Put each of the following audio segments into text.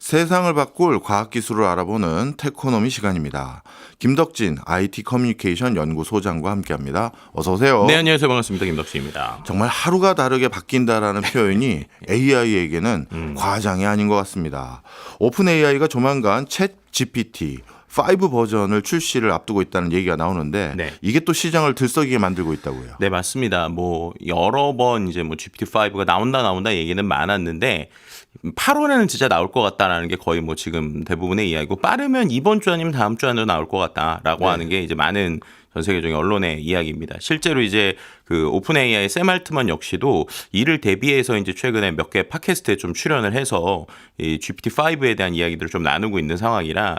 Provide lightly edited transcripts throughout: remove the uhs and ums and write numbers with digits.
세상을 바꿀 과학기술을 알아보는 테코노미 시간입니다. 김덕진 IT 커뮤니케이션 연구소장과 함께합니다. 어서 오세요. 네, 안녕하세요. 반갑습니다. 김덕진입니다. 정말 하루가 다르게 바뀐다라는 표현이 AI에게는 과장이 아닌 것 같습니다. 오픈 AI가 조만간 챗 GPT 5 버전을 출시를 앞두고 있다는 얘기가 나오는데 네. 이게 또 시장을 들썩이게 만들고 있다고요. 네, 맞습니다. 뭐 여러 번 이제 뭐 GPT-5가 나온다 얘기는 많았는데 8월에는 진짜 나올 것 같다라는 게 거의 뭐 지금 대부분의 이야기고 빠르면 이번 주 아니면 다음 주 안으로 나올 것 같다라고 하는 게 이제 많은 전 세계적인 언론의 이야기입니다. 실제로 이제 그 오픈 AI 샘 알트먼 역시도 이를 대비해서 이제 최근에 몇 개 팟캐스트에 좀 출연을 해서 이 GPT-5에 대한 이야기들을 좀 나누고 있는 상황이라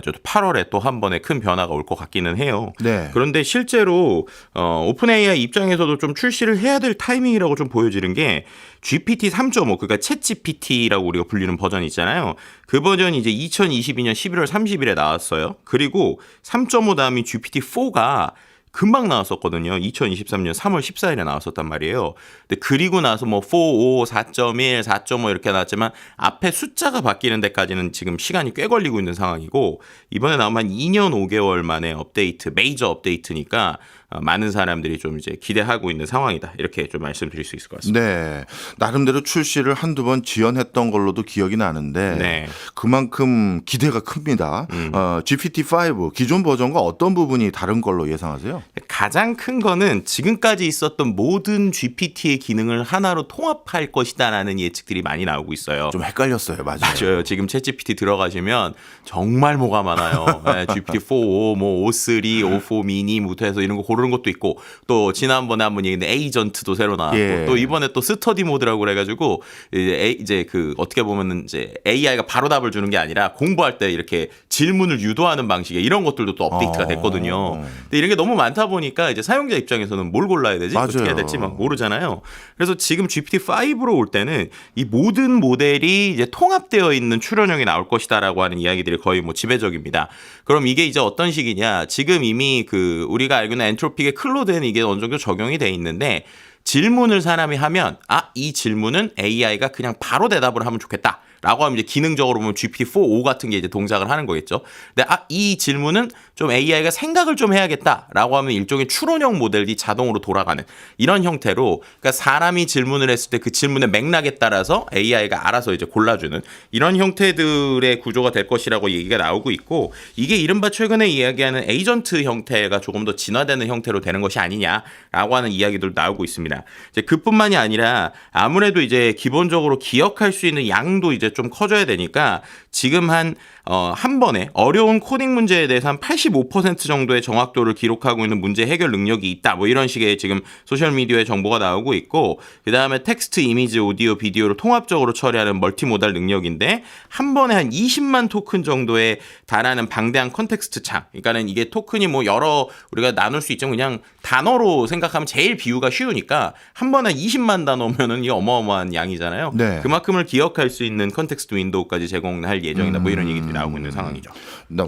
저도 8월에 또 한 번에 큰 변화가 올 것 같기는 해요. 네. 그런데 실제로 오픈 AI 입장에서도 좀 출시를 해야 될 타이밍이라고 좀 보여지는 게 GPT 3.5 그러니까 챗 GPT라고 우리가 불리는 버전이 있잖아요. 그 버전이 이제 2022년 11월 30일에 나왔어요. 그리고 3.5 다음이 GPT-4가 금방 나왔었거든요. 2023년 3월 14일에 나왔었단 말이에요. 근데 그리고 나서 뭐 4.5, 4.1, 4.5 이렇게 나왔지만 앞에 숫자가 바뀌는 데까지는 지금 시간이 꽤 걸리고 있는 상황이고 이번에 나오면 2년 5개월 만에 업데이트, 메이저 업데이트니까 많은 사람들이 좀 이제 기대하고 있는 상황이다. 이렇게 좀 말씀드릴 수 있을 것 같습니다. 네, 나름대로 출시를 한두 번 지연했던 걸로도 기억이 나는데 네. 그만큼 기대가 큽니다. GPT-5 기존 버전과 어떤 부분이 다른 걸로 예상하세요? 가장 큰 거는 지금까지 있었던 모든 GPT의 기능을 하나로 통합할 것이다라는 예측들이 많이 나오고 있어요. 좀 헷갈렸어요. 맞아요. 지금 챗GPT 들어가시면 정말 뭐가 많아요. 네, GPT-4, 뭐 O3, O4 미니부터 해서 이런 거 고르는 것도 있고 또 지난번에 한번 얘기했는데 에이전트도 새로 나왔고 예. 또 이번에 또 스터디 모드라고 그래가지고 이제 그 어떻게 보면은 이제 AI가 바로 답을 주는 게 아니라 공부할 때 이렇게 질문을 유도하는 방식의 이런 것들도 또 업데이트가 됐거든요. 근데 이런 게 너무 많다 보니까 이제 사용자 입장에서는 뭘 골라야 되지? 맞아요. 어떻게 해야 될지 막 모르잖아요. 그래서 지금 GPT-5로 올 때는 이 모든 모델이 이제 통합되어 있는 출연형이 나올 것이다라고 하는 이야기들이 거의 뭐 지배적입니다. 그럼 이게 이제 어떤 식이냐? 지금 이미 그 우리가 알고 있는 엔트로픽의 클로드에는 이게 어느 정도 적용이 돼 있는데 질문을 사람이 하면 이 질문은 AI가 그냥 바로 대답을 하면 좋겠다. 라고 하면 이제 기능적으로 보면 GPT-4, 5 같은 게 이제 동작을 하는 거겠죠. 근데 이 질문은 좀 AI가 생각을 좀 해야겠다라고 하면 일종의 추론형 모델이 자동으로 돌아가는 이런 형태로 그러니까 사람이 질문을 했을 때 그 질문의 맥락에 따라서 AI가 알아서 이제 골라주는 이런 형태들의 구조가 될 것이라고 얘기가 나오고 있고 이게 이른바 최근에 이야기하는 에이전트 형태가 조금 더 진화되는 형태로 되는 것이 아니냐라고 하는 이야기도 나오고 있습니다. 이제 그뿐만이 아니라 아무래도 이제 기본적으로 기억할 수 있는 양도 이제 좀 커져야 되니까 지금 한 번에 어려운 코딩 문제에 대해서 한 85% 정도의 정확도를 기록하고 있는 문제 해결 능력이 있다. 뭐 이런 식의 지금 소셜미디어에 정보가 나오고 있고 그다음에 텍스트, 이미지, 오디오, 비디오를 통합적으로 처리하는 멀티모달 능력인데 한 번에 한 20만 토큰 정도에 달하는 방대한 컨텍스트 창. 그러니까는 이게 토큰이 뭐 여러 우리가 나눌 수 있지만 그냥 단어로 생각하면 제일 비유가 쉬우니까 한 번에 20만 단어면은 이 어마어마한 양이잖아요. 네. 그만큼을 기억할 수 있는 컨텍스트 윈도우까지 제공할 예정이다. 뭐 이런 얘기들이 나오고 있는 상황이죠.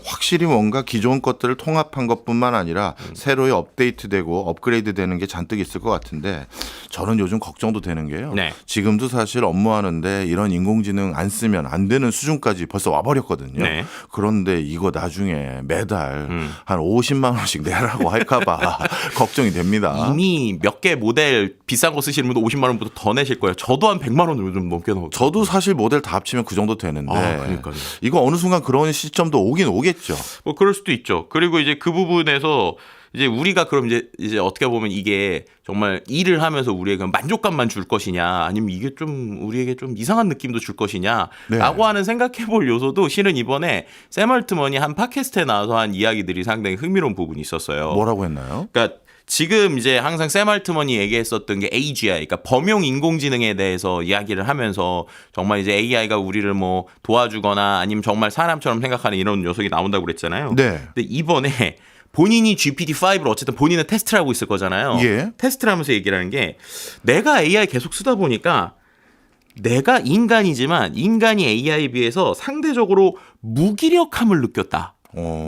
확실히 뭔가 기존 것들을 통합한 것뿐만 아니라 새로이 업데이트되고 업그레이드되는 게 잔뜩 있을 것 같은데 저는 요즘 걱정도 되는 게요. 네. 지금도 사실 업무하는데 이런 인공지능 안 쓰면 안 되는 수준까지 벌써 와버렸거든요. 네. 그런데 이거 나중에 매달 한 50만 원씩 내라고 할까 봐 걱정이 됩니다. 이미 몇 개 모델 비싼 거 쓰시는 분도 50만 원부터 더 내실 거예요. 저도 한 100만 원 요즘 넘게 넣어요. 저도 사실 모델 다 합치면 그 정도 되는데 그러니까요. 이거 어느 순간 그런 시점도 오긴 오겠죠. 뭐 그럴 수도 있죠. 그리고 이제 그 부분에서 이제 우리가 그럼 이제 어떻게 보면 이게 정말 일을 하면서 우리에게 만족감만 줄 것이냐 아니면 이게 좀 우리에게 좀 이상한 느낌도 줄 것이냐라고 네. 하는 생각해볼 요소도 실은 이번에 샘 알트먼이 한 팟캐스트에 나와서 한 이야기들이 상당히 흥미로운 부분이 있었어요. 뭐라고 했나요? 그러니까 지금 이제 항상 샘 알트먼이 얘기했었던 게 AGI, 그러니까 범용 인공지능에 대해서 이야기를 하면서 정말 이제 AI가 우리를 뭐 도와주거나 아니면 정말 사람처럼 생각하는 이런 요소가 나온다고 그랬잖아요. 네. 근데 이번에 본인이 GPT-5를 어쨌든 본인은 테스트를 하고 있을 거잖아요. 예. 테스트를 하면서 얘기를 하는 게 내가 AI 계속 쓰다 보니까 내가 인간이지만 인간이 AI에 비해서 상대적으로 무기력함을 느꼈다.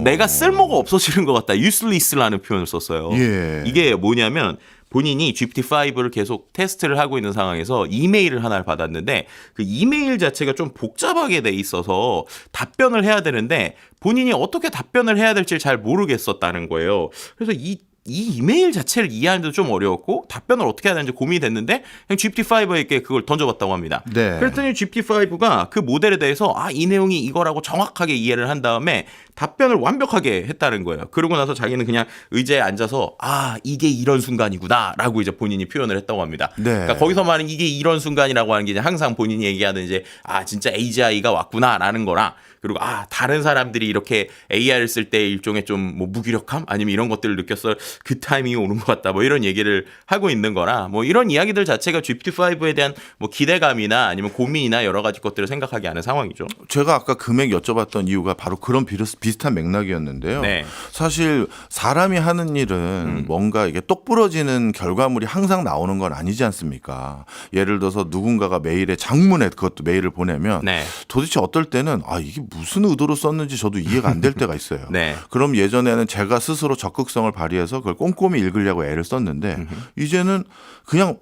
내가 쓸모가 없어지는 것 같다. useless라는 표현을 썼어요. 예. 이게 뭐냐면 본인이 GPT-5를 계속 테스트를 하고 있는 상황에서 이메일을 하나를 받았는데 그 이메일 자체가 좀 복잡하게 돼 있어서 답변을 해야 되는데 본인이 어떻게 답변을 해야 될지 잘 모르겠었다는 거예요. 그래서 이 이메일 자체를 이해하는데도 좀 어려웠고 답변을 어떻게 해야 되는지 고민이 됐는데 그냥 GPT-5에게 그걸 던져봤다고 합니다. 네. 그랬더니 GPT-5가 그 모델에 대해서 이 내용이 이거라고 정확하게 이해를 한 다음에 답변을 완벽하게 했다는 거예요. 그러고 나서 자기는 그냥 의자에 앉아서 이게 이런 순간이구나 라고 이제 본인이 표현을 했다고 합니다. 네. 그러니까 거기서 말하는 이게 이런 순간이라고 하는 게 이제 항상 본인이 얘기하는 이제 진짜 AGI가 왔구나라는 거랑 그리고 다른 사람들이 이렇게 AI를 쓸 때 일종의 좀 뭐 무기력함 아니면 이런 것들을 느꼈어 그 타이밍이 오는 것 같다 뭐 이런 얘기를 하고 있는 거라 뭐 이런 이야기들 자체가 GPT-5에 대한 뭐 기대감이나 아니면 고민이나 여러 가지 것들을 생각하게 하는 상황이죠. 제가 아까 금액 여쭤봤던 이유가 바로 그런 비슷한 맥락이었는데요. 네. 사실 사람이 하는 일은 뭔가 이게 똑부러지는 결과물이 항상 나오는 건 아니지 않습니까? 예를 들어서 누군가가 메일에 장문에 그것도 메일을 보내면 네. 도대체 어떨 때는 이게 무슨 의도로 썼는지 저도 이해가 안 될 때가 있어요. 네. 그럼 예전에는 제가 스스로 적극성을 발휘해서 그걸 꼼꼼히 읽으려고 애를 썼는데 이제는 그냥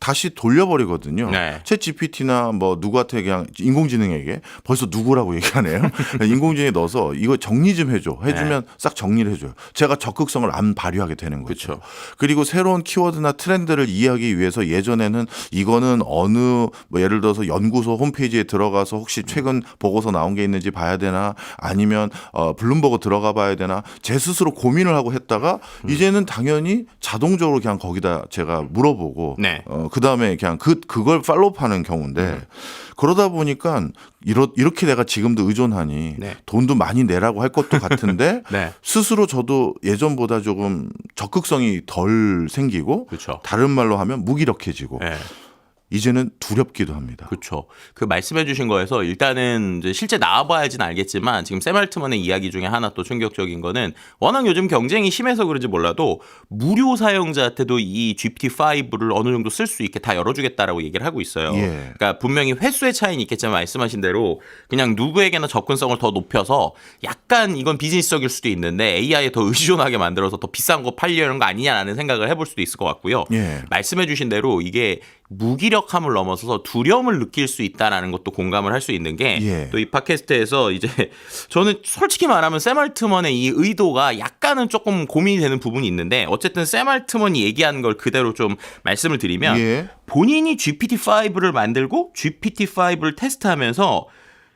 다시 돌려버리거든요. 네. 챗 GPT나 뭐 누구한테 그냥 인공지능에게 벌써 누구라고 얘기하네요. 인공지능에 넣어서 이거 정리 좀 해주면 싹 정리를 해줘요. 제가 적극성을 안 발휘하게 되는 거죠. 그렇죠. 그리고 새로운 키워드나 트렌드를 이해하기 위해서 예전에는 이거는 어느 뭐 예를 들어서 연구소 홈페이지에 들어가서 혹시 최근 보고서 나온 게 있는지 봐야 되나 아니면 블룸버그 들어가 봐야 되나 제 스스로 고민을 하고 했다가 이제는 당연히 자동적으로 그냥 거기다 제가 물어보고 네. 그다음에 그냥 그걸 팔로우하는 경우인데 그러다 보니까 이렇게 내가 지금도 의존하니 네. 돈도 많이 내라고 할 것도 같은데 네. 스스로 저도 예전보다 조금 적극성이 덜 생기고 그렇죠. 다른 말로 하면 무기력해지고 네. 이제는 두렵기도 합니다. 그렇죠. 그 말씀해주신 거에서 일단은 이제 실제 나와봐야지는 알겠지만 지금 샘 알트먼의 이야기 중에 하나 또 충격적인 거는 워낙 요즘 경쟁이 심해서 그런지 몰라도 무료 사용자한테도 이 GPT-5를 어느 정도 쓸 수 있게 다 열어주겠다라고 얘기를 하고 있어요. 예. 그러니까 분명히 횟수의 차이는 있겠지만 말씀하신 대로 그냥 누구에게나 접근성을 더 높여서 약간 이건 비즈니스적일 수도 있는데 AI에 더 의존하게 만들어서 더 비싼 거 팔려는 거 아니냐라는 생각을 해볼 수도 있을 것 같고요. 예. 말씀해주신 대로 이게 무기력함을 넘어서서 두려움을 느낄 수 있다라는 것도 공감을 할 수 있는 게 또 이 팟캐스트에서 이제 저는 솔직히 말하면 샘 알트먼의 이 의도가 약간은 조금 고민이 되는 부분이 있는데 어쨌든 샘 알트먼이 얘기하는 걸 그대로 좀 말씀을 드리면 예. 본인이 GPT-5를 만들고 GPT-5를 테스트하면서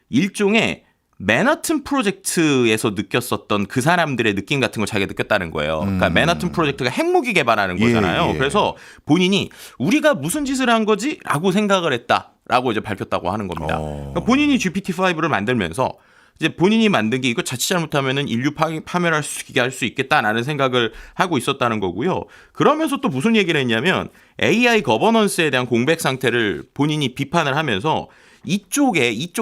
일종의 맨하튼 프로젝트에서 느꼈었던 그 사람들의 느낌 같은 걸 자기가 느꼈다는 거예요. 그러니까 맨하튼 프로젝트가 핵무기 개발하는 거잖아요. 예. 그래서 본인이 우리가 무슨 짓을 한 거지? 라고 생각을 했다라고 이제 밝혔다고 하는 겁니다. 그러니까 본인이 GPT-5를 만들면서 이제 본인이 만든 게 이거 자칫 잘못하면은 인류 파멸할 수 있게 할 수 있겠다라는 생각을 하고 있었다는 거고요. 그러면서 또 무슨 얘기를 했냐면 AI 거버넌스에 대한 공백 상태를 본인이 비판을 하면서 이쪽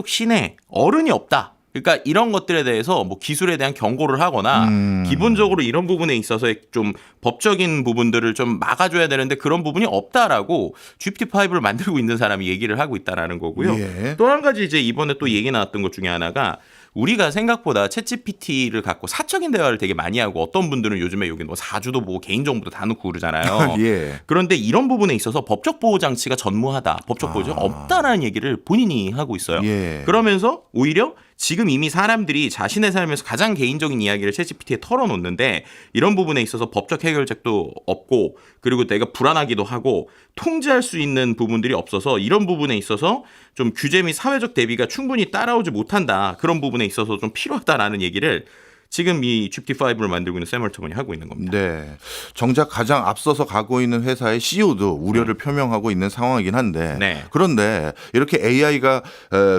신에 어른이 없다. 그러니까 이런 것들에 대해서 뭐 기술에 대한 경고를 하거나 기본적으로 이런 부분에 있어서 좀 법적인 부분들을 좀 막아줘야 되는데 그런 부분이 없다라고 GPT-5를 만들고 있는 사람이 얘기를 하고 있다라는 거고요. 예. 또 한 가지 이제 이번에 또 얘기 나왔던 것 중에 하나가 우리가 생각보다 챗GPT를 갖고 사적인 대화를 되게 많이 하고 어떤 분들은 요즘에 여기 뭐 사주도 보고 개인정보도 다 넣고 그러잖아요. 예. 그런데 이런 부분에 있어서 법적 보호 장치가 전무하다. 법적 보호 장치가 없다라는 얘기를 본인이 하고 있어요. 예. 그러면서 오히려 지금 이미 사람들이 자신의 삶에서 가장 개인적인 이야기를 챗GPT에 털어놓는데 이런 부분에 있어서 법적 해결책도 없고 그리고 내가 불안하기도 하고 통제할 수 있는 부분들이 없어서 이런 부분에 있어서 좀 규제 및 사회적 대비가 충분히 따라오지 못한다. 그런 부분에 있어서 좀 필요하다라는 얘기를 지금 이 GPT-5를 만들고 있는 샘 알트먼이 하고 있는 겁니다. 네. 정작 가장 앞서서 가고 있는 회사의 CEO도 우려를 표명하고 있는 상황이긴 한데 네. 그런데 이렇게 AI가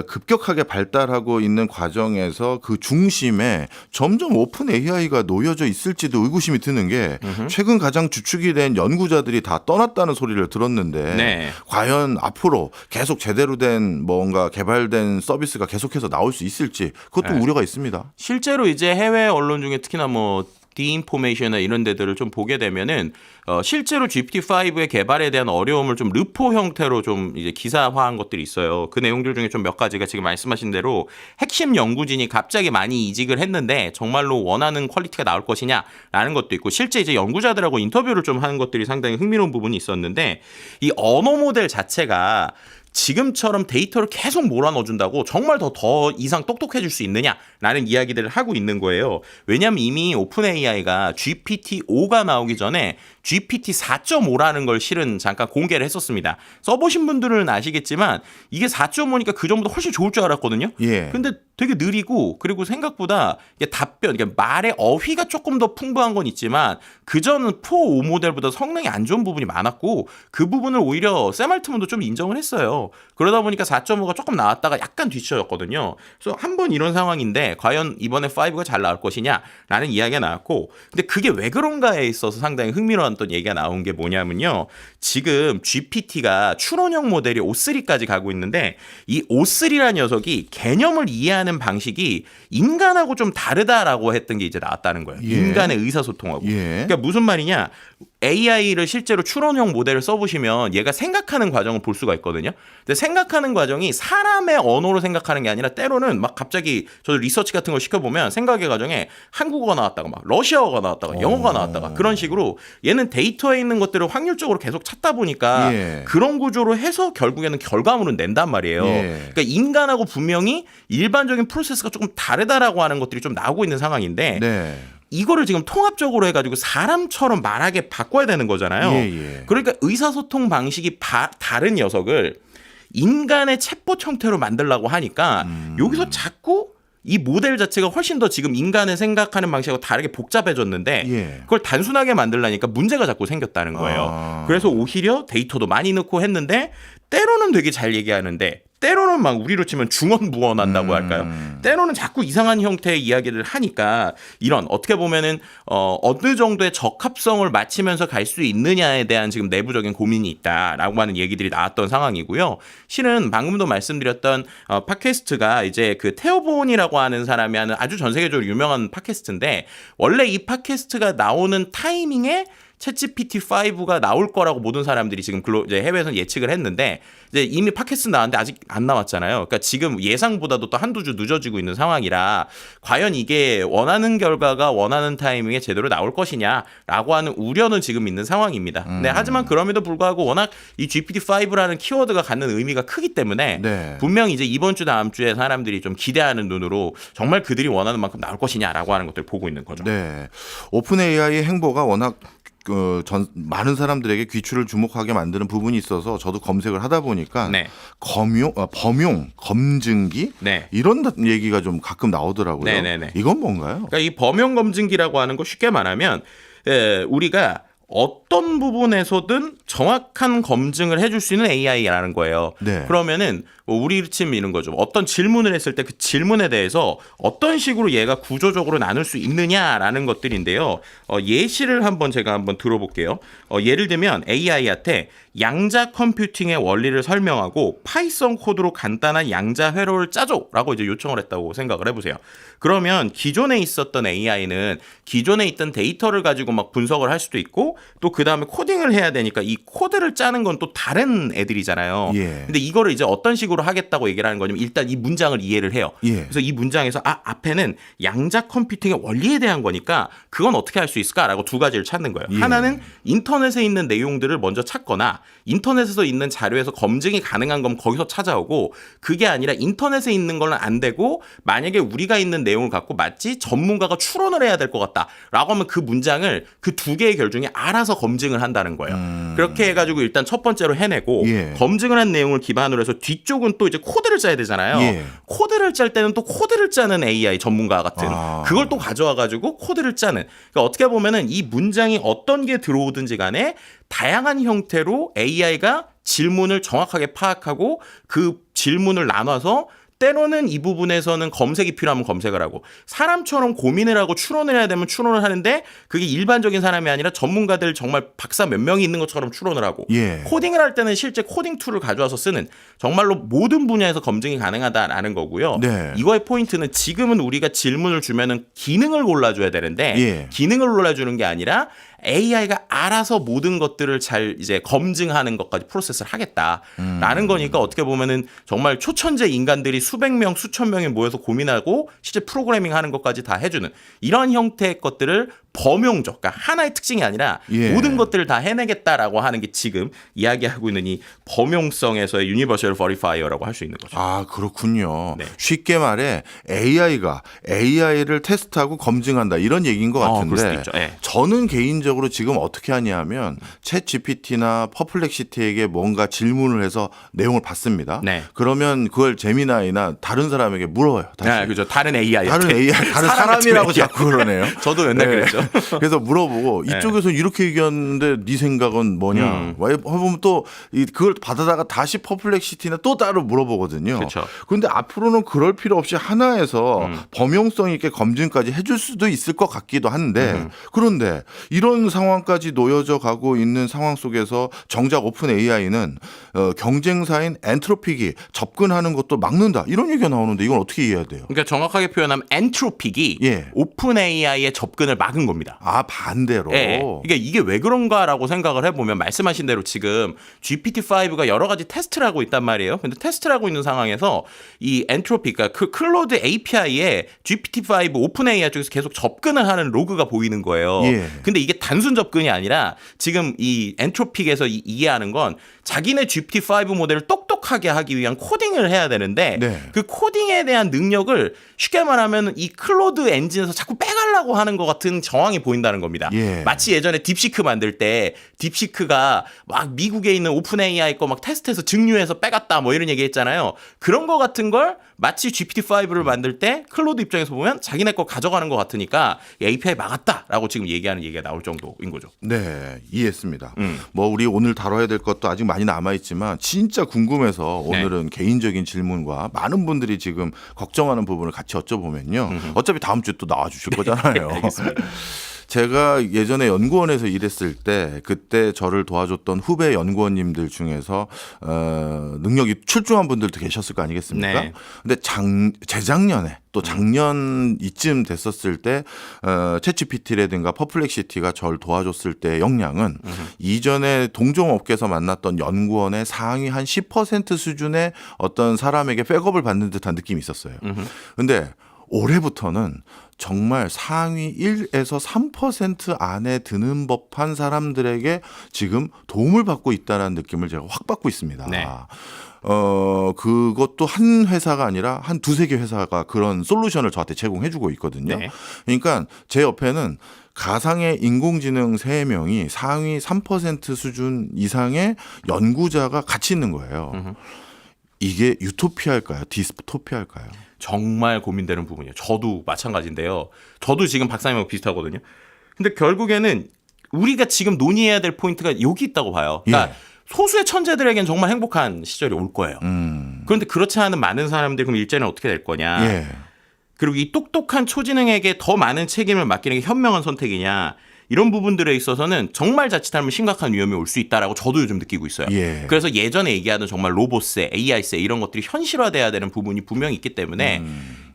급격하게 발달하고 있는 과정에서 그 중심에 점점 오픈 AI가 놓여져 있을지도 의구심이 드는 게 최근 가장 주축이 된 연구자들이 다 떠났다는 소리를 들었는데 네. 과연 앞으로 계속 제대로 된 뭔가 개발된 서비스가 계속해서 나올 수 있을지 그것도 네. 우려가 있습니다. 실제로 이제 해외 언론 중에 특히나 뭐 디인포메이션이나 이런 데들을 좀 보게 되면은 실제로 GPT-5의 개발에 대한 어려움을 좀 르포 형태로 좀 이제 기사화한 것들이 있어요. 그 내용들 중에 좀 몇 가지가 지금 말씀하신 대로 핵심 연구진이 갑자기 많이 이직을 했는데 정말로 원하는 퀄리티가 나올 것이냐라는 것도 있고 실제 이제 연구자들하고 인터뷰를 좀 하는 것들이 상당히 흥미로운 부분이 있었는데 이 언어 모델 자체가 지금처럼 데이터를 계속 몰아넣어준다고 정말 더 이상 똑똑해질 수 있느냐라는 이야기들을 하고 있는 거예요. 왜냐하면 이미 오픈 AI가 GPT-5가 나오기 전에 GPT 4.5라는 걸 실은 잠깐 공개를 했었습니다. 써보신 분들은 아시겠지만 이게 4.5니까 그 전보다 훨씬 좋을 줄 알았거든요. 예. 근데 되게 느리고 그리고 생각보다 이게 답변, 그러니까 말의 어휘가 조금 더 풍부한 건 있지만 그전은 4.5 모델보다 성능이 안 좋은 부분이 많았고 그 부분을 오히려 샘 알트만도 좀 인정을 했어요. 그러다 보니까 4.5가 조금 나왔다가 약간 뒤쳐졌거든요. 그래서 한번 이런 상황인데 과연 이번에 5가 잘 나올 것이냐라는 이야기가 나왔고 근데 그게 왜 그런가에 있어서 상당히 흥미로운 또 얘기가 나온 게 뭐냐면요. 지금 GPT가 추론형 모델이 O3까지 가고 있는데 이 O3라는 녀석이 개념을 이해하는 방식이 인간하고 좀 다르다라고 했던 게 이제 나왔다는 거예요. 예. 인간의 의사소통하고. 예. 그러니까 무슨 말이냐. AI를 실제로 추론형 모델을 써보시면 얘가 생각하는 과정을 볼 수가 있거든요. 근데 생각하는 과정이 사람의 언어로 생각하는 게 아니라 때로는 막 갑자기 저도 리서치 같은 거 시켜보면 생각의 과정에 한국어가 나왔다가 막 러시아어가 나왔다가 영어가 나왔다가 그런 식으로 얘는 데이터에 있는 것들을 확률적으로 계속 찾다 보니까 예. 그런 구조로 해서 결국에는 결과물은 낸단 말이에요. 예. 그러니까 인간하고 분명히 일반적인 프로세스가 조금 다르다라고 하는 것들이 좀 나오고 있는 상황인데 네. 이거를 지금 통합적으로 해가지고 사람처럼 말하게 바꿔야 되는 거잖아요. 예. 그러니까 의사소통 방식이 다른 녀석을 인간의 챗봇 형태로 만들려고 하니까 여기서 자꾸 이 모델 자체가 훨씬 더 지금 인간의 생각하는 방식하고 다르게 복잡해졌는데 예. 그걸 단순하게 만들려니까 문제가 자꾸 생겼다는 거예요. 아. 그래서 오히려 데이터도 많이 넣고 했는데 때로는 되게 잘 얘기하는데 때로는 막 우리로 치면 중언부언한다고 할까요? 때로는 자꾸 이상한 형태의 이야기를 하니까 이런 어떻게 보면은 어느 정도의 적합성을 맞추면서 갈 수 있느냐에 대한 지금 내부적인 고민이 있다라고 하는 얘기들이 나왔던 상황이고요. 실은 방금도 말씀드렸던 팟캐스트가 이제 그 테오본이라고 하는 사람이 하는 아주 전 세계적으로 유명한 팟캐스트인데 원래 이 팟캐스트가 나오는 타이밍에 챗GPT-5가 나올 거라고 모든 사람들이 지금 이제 해외에서는 예측을 했는데 이제 이미 팟캐스트 나왔는데 아직 안 나왔잖아요. 그러니까 지금 예상보다도 또 한두 주 늦어지고 있는 상황이라 과연 이게 원하는 결과가 원하는 타이밍에 제대로 나올 것이냐라고 하는 우려는 지금 있는 상황입니다. 네, 하지만 그럼에도 불구하고 워낙 이 GPT-5라는 키워드가 갖는 의미가 크기 때문에 네. 분명히 이제 이번 주 다음 주에 사람들이 좀 기대하는 눈으로 정말 그들이 원하는 만큼 나올 것이냐라고 하는 것들을 보고 있는 거죠. 네. 오픈 AI의 행보가 워낙 많은 사람들에게 귀추를 주목하게 만드는 부분이 있어서 저도 검색을 하다 보니까 네. 범용, 검증기 네. 이런 얘기가 좀 가끔 나오더라고요. 네네네. 이건 뭔가요? 그러니까 이 범용 검증기라고 하는 거 쉽게 말하면 우리가 어떤 부분에서든 정확한 검증을 해줄 수 있는 AI라는 거예요. 네. 그러면은 우리 치면 이런 거죠. 어떤 질문을 했을 때 그 질문에 대해서 어떤 식으로 얘가 구조적으로 나눌 수 있느냐라는 것들인데요. 예시를 제가 한번 들어볼게요. 예를 들면 AI한테 양자 컴퓨팅의 원리를 설명하고 파이썬 코드로 간단한 양자 회로를 짜줘라고 이제 요청을 했다고 생각을 해보세요. 그러면 기존에 있었던 AI는 기존에 있던 데이터를 가지고 막 분석을 할 수도 있고 또 그 다음에 코딩을 해야 되니까 이 코드를 짜는 건 또 다른 애들이잖아요. 예. 근데 이거를 이제 어떤 식으로 하겠다고 얘기를 하는 거냐면 일단 이 문장을 이해를 해요. 예. 그래서 이 문장에서 앞에는 양자 컴퓨팅의 원리에 대한 거니까 그건 어떻게 할 수 있을까라고 두 가지를 찾는 거예요. 예. 하나는 인터넷에 있는 내용들을 먼저 찾거나 인터넷에서 있는 자료에서 검증이 가능한 건 거기서 찾아오고 그게 아니라 인터넷에 있는 건 안 되고 만약에 우리가 있는 내용을 갖고 마치 전문가가 추론을 해야 될 것 같다라고 하면 그 문장을 그 두 개의 결 중에 알아서 검증을 한다는 거예요. 그렇게 해가지고 일단 첫 번째로 해내고 예. 검증을 한 내용을 기반으로 해서 뒤쪽은 또 이제 코드를 짜야 되잖아요. 예. 코드를 짤 때는 또 코드를 짜는 AI 전문가 같은 아. 그걸 또 가져와가지고 코드를 짜는 그러니까 어떻게 보면은 이 문장이 어떤 게 들어오든지 간에 다양한 형태로 AI가 질문을 정확하게 파악하고 그 질문을 나눠서 때로는 이 부분에서는 검색이 필요하면 검색을 하고 사람처럼 고민을 하고 추론을 해야 되면 추론을 하는데 그게 일반적인 사람이 아니라 전문가들 정말 박사 몇 명이 있는 것처럼 추론을 하고 예. 코딩을 할 때는 실제 코딩 툴을 가져와서 쓰는 정말로 모든 분야에서 검증이 가능하다라는 거고요. 네. 이거의 포인트는 지금은 우리가 질문을 주면은 기능을 골라줘야 되는데 예. 기능을 골라주는 게 아니라 AI가 알아서 모든 것들을 잘 이제 검증하는 것까지 프로세스를 하겠다라는 거니까 어떻게 보면은 정말 초천재 인간들이 수백 명, 수천 명이 모여서 고민하고 실제 프로그래밍 하는 것까지 다 해주는 이런 형태의 것들을 범용적, 그러니까 하나의 특징이 아니라 예. 모든 것들을 다 해내겠다라고 하는 게 지금 이야기하고 있는 이 범용성에서의 유니버셜 버리파이어라고 할 수 있는 거죠. 아, 그렇군요. 네. 쉽게 말해 AI가 AI를 테스트하고 검증한다 이런 얘기인 것 같은데 그럴 수도 있죠. 예. 저는 개인적으로 지금 어떻게 하냐면 챗 GPT나 퍼플렉시티에게 뭔가 질문을 해서 내용을 받습니다. 네. 그러면 그걸 제미나이나 다른 사람에게 물어요. 다시. 네, 그죠. 다른 AI. 다른 AI, 다른 사람 같은 사람이라고 AI. 자꾸 그러네요. 저도 맨날 그랬죠. 그래서 물어보고 네. 이쪽에서 이렇게 얘기하는데 네 생각은 뭐냐. 해보면 또 그걸 받아다가 다시 퍼플렉시티나 또 따로 물어보거든요. 그렇죠. 그런데 앞으로는 그럴 필요 없이 하나에서 범용성 있게 검증까지 해줄 수도 있을 것 같기도 한데 그런데 이런 상황까지 놓여져 가고 있는 상황 속에서 정작 오픈 AI는 경쟁사인 엔트로픽이 접근하는 것도 막는다 이런 얘기가 나오는데 이건 어떻게 이해해야 돼요? 그러니까 정확하게 표현하면 엔트로픽이 예. 오픈 AI의 접근을 막은 겁니다. 아, 반대로. 예. 그러니까 이게 왜 그런가라고 생각을 해보면 말씀하신 대로 지금 GPT-5가 여러 가지 테스트를 하고 있단 말이에요. 근데 테스트를 하고 있는 상황에서 이 엔트로피, 그러니까 그 클로드 API에 GPT-5 오픈 AI 쪽에서 계속 접근을 하는 로그가 보이는 거예요. 예. 근데 이게 단순 접근이 아니라 지금 이 엔트로픽에서 이해하는 건 자기네 GPT-5 모델을 똑똑하게 하기 위한 코딩을 해야 되는데 네. 그 코딩에 대한 능력을 쉽게 말하면 이 클로드 엔진에서 자꾸 빼가려고 하는 것 같은 정황이 보인다는 겁니다. 예. 마치 예전에 딥시크 만들 때 딥시크가 막 미국에 있는 오픈 AI 거 막 테스트해서 증류해서 빼갔다 뭐 이런 얘기 했잖아요. 그런 거 같은 걸 마치 GPT-5를 만들 때 클로드 입장에서 보면 자기네 거 가져가는 것 같으니까 API 막았다라고 지금 얘기하는 얘기가 나올 정도인 거죠. 네, 이해했습니다. 뭐 우리 오늘 다뤄야 될 것도 아직 많이 남아 있지만 진짜 궁금해서 오늘은 개인적인 질문과 많은 분들이 지금 걱정하는 부분을 같이 여쭤보면요. 어차피 다음 주에 또 나와 주실 거잖아요. 알겠습니다. 제가 예전에 연구원에서 일했을 때 그때 저를 도와줬던 후배 연구원님들 중에서 능력이 출중한 분들도 계셨을 거 아니겠습니까? 네. 근데 재작년에 또 작년 이쯤 됐었을 때 챗GPT라든가 퍼플렉시티가 저를 도와줬을 때 역량은 이전에 동종업계에서 만났던 연구원의 상위 한 10% 수준의 어떤 사람에게 백업을 받는 듯한 느낌이 있었어요. 근데 올해부터는 정말 상위 1에서 3% 안에 드는 법한 사람들에게 지금 도움을 받고 있다는 느낌을 제가 확 받고 있습니다. 네. 그것도 한 회사가 아니라 한 두세 개 회사가 그런 솔루션을 저한테 제공해주고 있거든요. 네. 그러니까 제 옆에는 가상의 인공지능 3명이 상위 3% 수준 이상의 연구자가 같이 있는 거예요. 이게 유토피아일까요? 디스토피아일까요? 정말 고민되는 부분이에요. 저도 마찬가지인데요. 저도 지금 박사님하고 비슷하거든요. 근데 결국에는 우리가 지금 논의해야 될 포인트가 여기 있다고 봐요. 그러니까 예. 소수의 천재들에겐 정말 행복한 시절이 올 거예요. 그런데 그렇지 않은 많은 사람들 그럼 일자리는 어떻게 될 거냐. 예. 그리고 이 똑똑한 초지능에게 더 많은 책임을 맡기는 게 현명한 선택이냐. 이런 부분들에 있어서는 정말 자칫하면 심각한 위험이 올 수 있다라고 저도 요즘 느끼고 있어요. 예. 그래서 예전에 얘기하던 정말 로봇세, AI세 이런 것들이 현실화돼야 되는 부분이 분명히 있기 때문에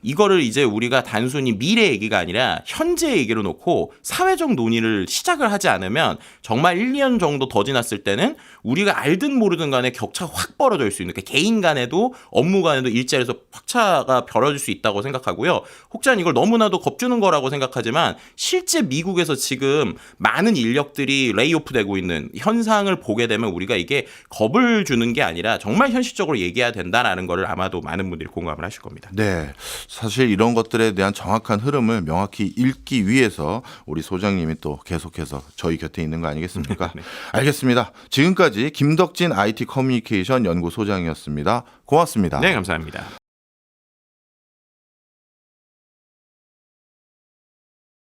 이거를 이제 우리가 단순히 미래 얘기가 아니라 현재 얘기로 놓고 사회적 논의를 시작을 하지 않으면 정말 1, 2년 정도 더 지났을 때는 우리가 알든 모르든 간에 격차가 확 벌어질 수 있는, 그러니까 개인 간에도 업무 간에도 일자리에서 확차가 벌어질 수 있다고 생각하고요. 혹자는 이걸 너무나도 겁주는 거라고 생각하지만 실제 미국에서 지금 많은 인력들이 레이오프 되고 있는 현상을 보게 되면 우리가 이게 겁을 주는 게 아니라 정말 현실적으로 얘기해야 된다라는 거를 아마도 많은 분들이 공감을 하실 겁니다. 네. 사실 이런 것들에 대한 정확한 흐름을 명확히 읽기 위해서 우리 소장님이 또 계속해서 저희 곁에 있는 거 아니겠습니까? 네. 알겠습니다. 지금까지 김덕진 IT 커뮤니케이션 연구소장이었습니다. 고맙습니다. 네, 감사합니다.